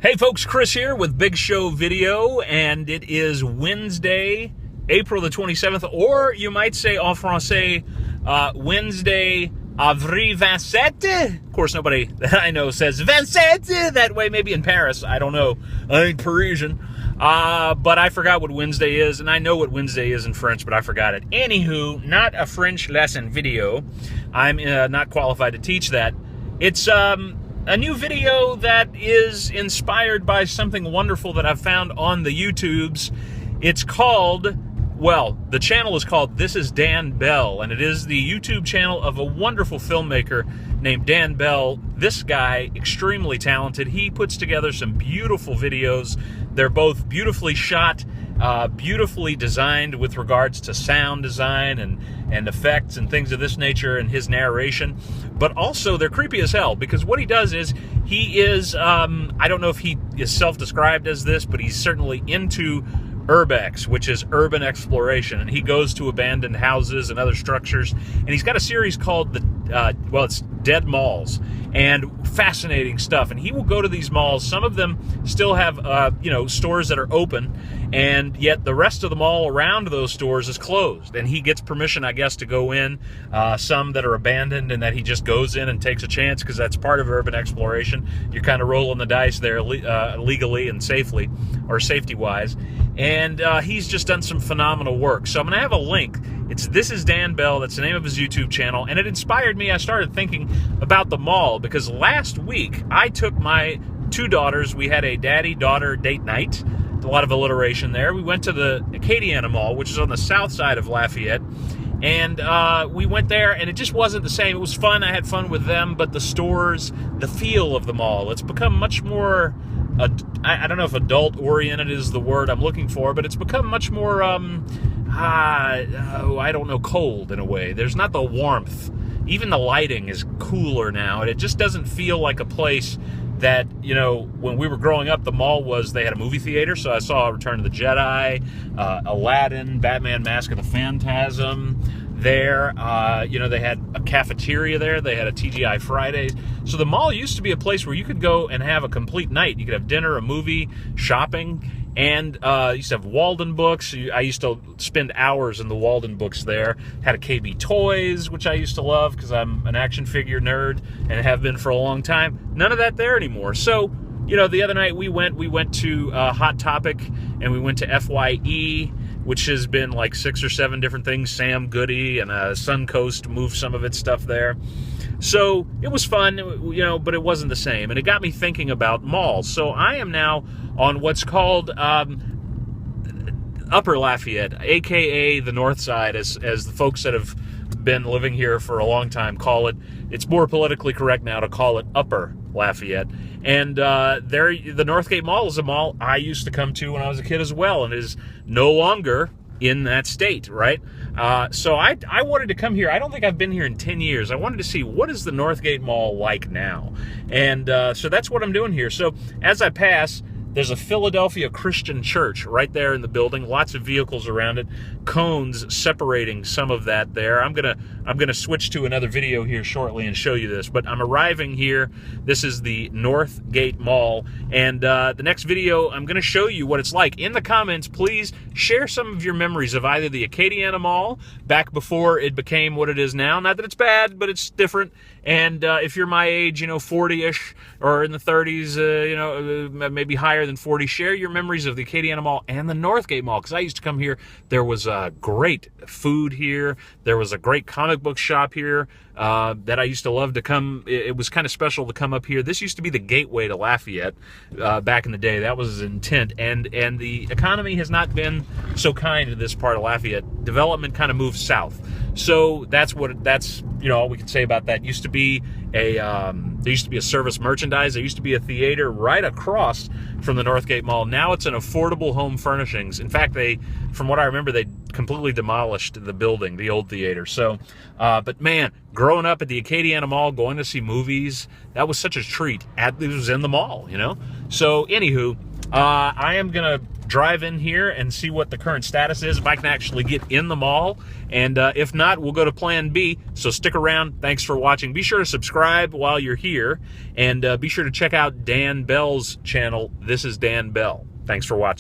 Hey folks, Chris here with Big Show Video, and it is Wednesday, April the 27th, or you might say en français, Wednesday, Avril 27. Of course, nobody that I know says 27 that way, maybe in Paris, I don't know, I ain't Parisian, but I forgot what Wednesday is, and I know what Wednesday is in French, but I forgot it. Anywho, not a French lesson video. I'm not qualified to teach that. It's, a new video that is inspired by something wonderful that I've found on the YouTubes. It's called, well, the channel is called This is Dan Bell, and it is the YouTube channel of a wonderful filmmaker named Dan Bell. This guy, extremely talented. He puts together some beautiful videos. They're both beautifully shot, beautifully designed with regards to sound design and effects and things of this nature and his narration. But also they're creepy as hell, because what he does is he is, I don't know if he is self-described as this, but he's certainly into urbex, which is urban exploration, and he goes to abandoned houses and other structures, and he's got a series called it's Dead Malls, and fascinating stuff. And he will go to these malls. Some of them still have stores that are open, and yet the rest of the mall around those stores is closed, and he gets permission, I guess, to go in. Some that are abandoned, and that he just goes in and takes a chance, because that's part of urban exploration. You're kind of rolling the dice there legally and safely, or safety-wise. And he's just done some phenomenal work. So I'm going to have a link. This is Dan Bell. That's the name of his YouTube channel. And it inspired me. I started thinking about the mall, because last week I took my two daughters. We had a daddy-daughter date night. A lot of alliteration there. We went to the Acadiana Mall, which is on the south side of Lafayette. And we went there, and it just wasn't the same. It was fun. I had fun with them. But the stores, the feel of the mall, it's become much more... I don't know if adult-oriented is the word I'm looking for, but it's become much more, I don't know, cold in a way. There's not the warmth. Even the lighting is cooler now, and it just doesn't feel like a place that, when we were growing up, the mall they had a movie theater, so I saw Return of the Jedi, Aladdin, Batman Mask of the Phantasm there. They had a cafeteria there. They had a TGI Fridays. So the mall used to be a place where you could go and have a complete night. You could have dinner, a movie, shopping, and used to have Walden books. I used to spend hours in the Walden books there. Had a KB Toys, which I used to love because I'm an action figure nerd and have been for a long time. None of that there anymore. So, the other night we went to Hot Topic, and we went to FYE, which has been like 6 or 7 different things. Sam Goody and Suncoast moved some of its stuff there. So it was fun, but it wasn't the same. And it got me thinking about malls. So I am now on what's called Upper Lafayette, a.k.a. the North Side, as the folks that have been living here for a long time call it. It's more politically correct now to call it Upper Lafayette. And the Northgate Mall is a mall I used to come to when I was a kid as well, and is no longer in that state, right? So I wanted to come here. I don't think I've been here in 10 years. I wanted to see, what is the Northgate Mall like now? And so that's what I'm doing here. So as I pass, there's a Philadelphia Christian church right there in the building. Lots of vehicles around it. Cones separating some of that there. I'm gonna switch to another video here shortly and show you this. But I'm arriving here. This is the Northgate Mall, and the next video I'm gonna show you what it's like. In the comments, please share some of your memories of either the Acadiana Mall back before it became what it is now. Not that it's bad, but it's different. And if you're my age, 40-ish or in the 30s, maybe higher than 40, share your memories of the Acadiana Mall and the Northgate Mall, because I used to come here. There was great food here. There was a great comic book shop here that I used to love to come. It was kind of special to come up here. This used to be the gateway to Lafayette back in the day. That was his intent. And the economy has not been so kind to this part of Lafayette. Development kind of moved south. So that's all we can say about that. There used to be a Service Merchandise. There used to be a theater right across from the Northgate Mall. Now it's an affordable home furnishings. In fact, from what I remember, they completely demolished the building, the old theater. So, but man, growing up at the Acadiana Mall, going to see movies, that was such a treat. It was in the mall, So, anywho, I am gonna drive in here and see what the current status is, if I can actually get in the mall. And if not, we'll go to plan B. So stick around. Thanks for watching. Be sure to subscribe while you're here. And be sure to check out Dan Bell's channel. This is Dan Bell. Thanks for watching.